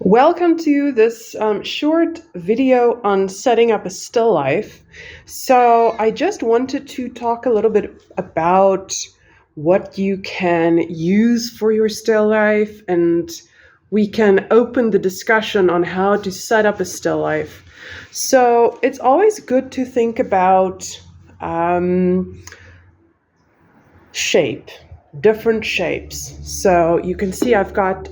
Welcome to this short video on setting up a still life. So I just wanted to talk a little bit about what you can use for your still life, and we can open the discussion on how to set up a still life. So it's always good to think about shape, different shapes. So you can see I've got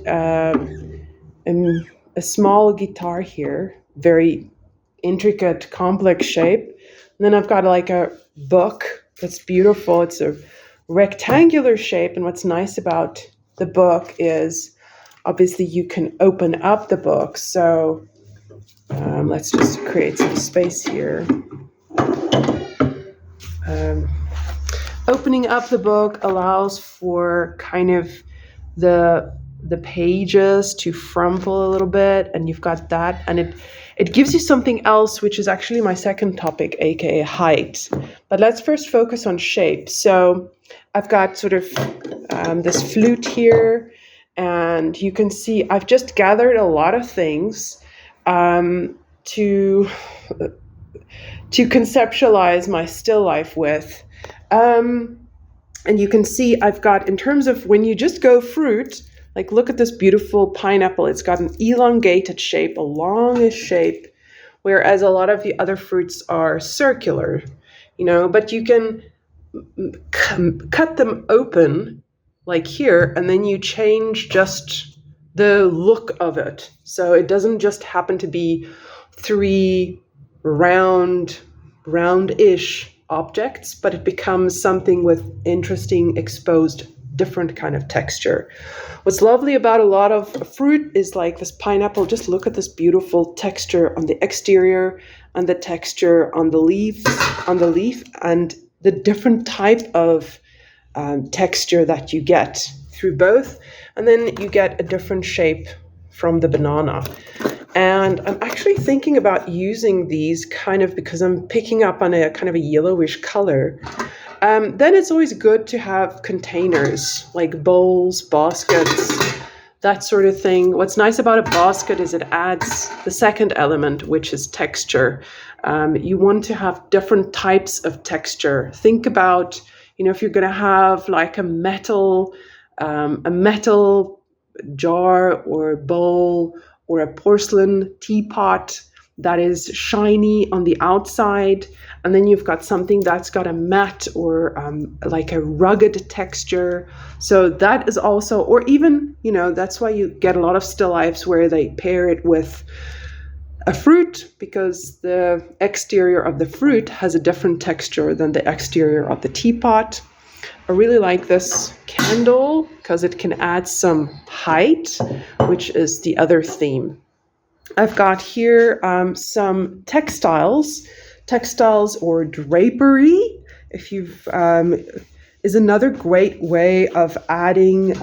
a small guitar here, very intricate, complex shape. And then I've got like a book that's beautiful. It's a rectangular shape. And what's nice about the book is obviously you can open up the book. So let's just create some space here. Opening up the book allows for kind of the pages to frumple a little bit, and you've got that, and it gives you something else, which is actually my second topic, aka height. But let's first focus on shape. So I've got sort of this flute here, and you can see I've just gathered a lot of things to conceptualize my still life with. And you can see I've got, in terms of when you just go fruit, like look at this beautiful pineapple. It's got an elongated shape, a longish shape, whereas a lot of the other fruits are circular, but you can cut them open like here, and then you change just the look of it. So it doesn't just happen to be three roundish objects, but it becomes something with interesting, exposed, different kind of texture. What's lovely about a lot of fruit is like this pineapple. Just look at this beautiful texture on the exterior and the texture on the leaf, and the different type of texture that you get through both. And then you get a different shape from the banana. And I'm actually thinking about using these kind of, because I'm picking up on a kind of a yellowish color. Then it's always good to have containers like bowls, baskets, that sort of thing. What's nice about a basket is it adds the second element, which is texture. You want to have different types of texture. Think about, if you're going to have like a metal jar or bowl, or a porcelain teapot that is shiny on the outside, and then you've got something that's got a matte or like a rugged texture. So that is also, or even, that's why you get a lot of still lifes where they pair it with a fruit, because the exterior of the fruit has a different texture than the exterior of the teapot. I really like this candle because it can add some height, which is the other theme. I've got here some textiles or drapery. If you've is another great way of adding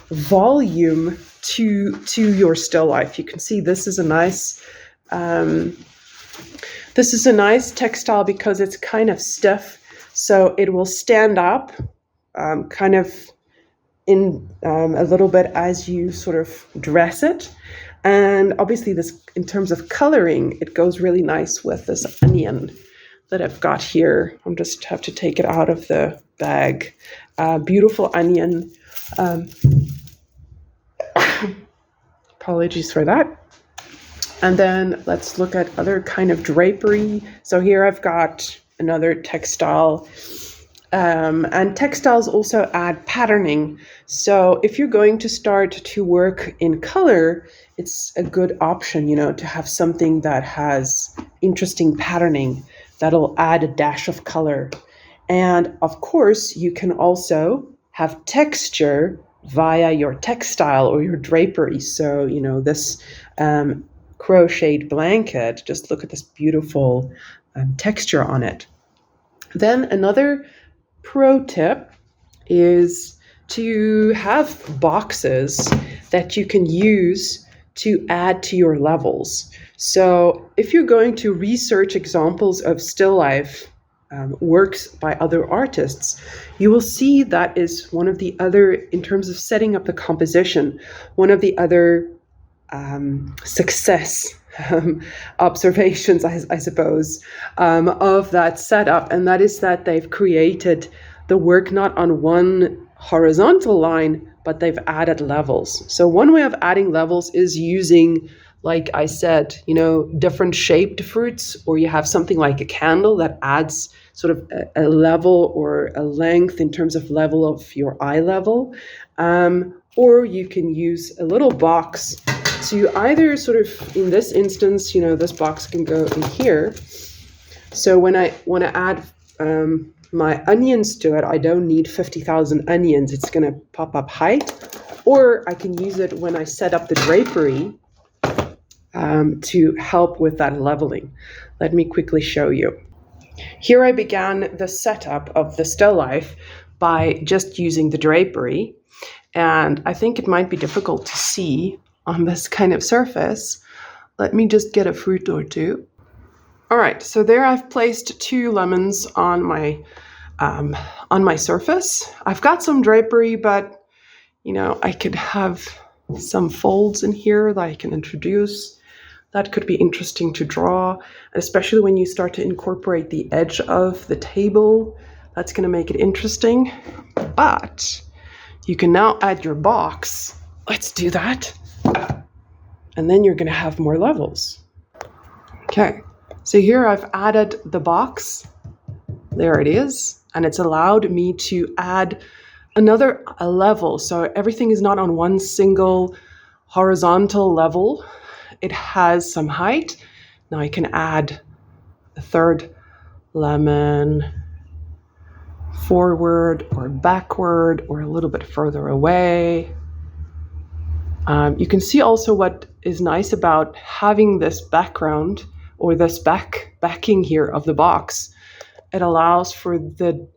volume to your still life. You can see this is a nice textile because it's kind of stiff. So it will stand up kind of in a little bit as you sort of dress it. And obviously this, in terms of coloring, it goes really nice with this onion that I've got here. I just have to take it out of the bag. Beautiful onion. Apologies for that. And then let's look at other kind of drapery. So here I've got another textile, and textiles also add patterning. So if you're going to start to work in color, it's a good option, to have something that has interesting patterning that'll add a dash of color. And of course, you can also have texture via your textile or your drapery. So, this crocheted blanket, just look at this beautiful texture on it. Then another pro tip is to have boxes that you can use to add to your levels. So if you're going to research examples of still life works by other artists, you will see that is one of the other, in terms of setting up the composition, one of the other success observations, I suppose, of that setup, and that is that they've created the work not on one horizontal line, but they've added levels. So one way of adding levels is using, like I said, different shaped fruits, or you have something like a candle that adds sort of a level or a length in terms of level of your eye level. Or you can use a little box to either sort of, in this instance, this box can go in here. So when I want to add my onions to it, I don't need 50,000 onions. It's going to pop up height. Or I can use it when I set up the drapery to help with that leveling. Let me quickly show you. Here I began the setup of the still life by just using the drapery. And I think it might be difficult to see on this kind of surface. Let me just get a fruit or two. All right, so there I've placed 2 lemons on my surface. I've got some drapery, but I could have some folds in here that I can introduce. That could be interesting to draw, especially when you start to incorporate the edge of the table. That's going to make it interesting. But you can now add your box. Let's do that. And then you're going to have more levels. Okay, so here I've added the box. There it is. And it's allowed me to add another level. So everything is not on one single horizontal level. It has some height. Now I can add a third lemon forward or backward or a little bit further away. You can see also what is nice about having this background or this backing here of the box. It allows for the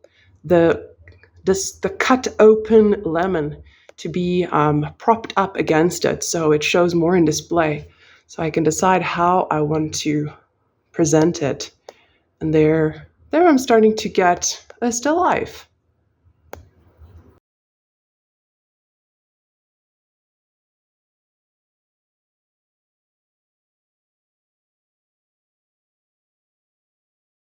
cut open lemon to be propped up against it, so it shows more in display. So I can decide how I want to present it. And there I'm starting to get a still life.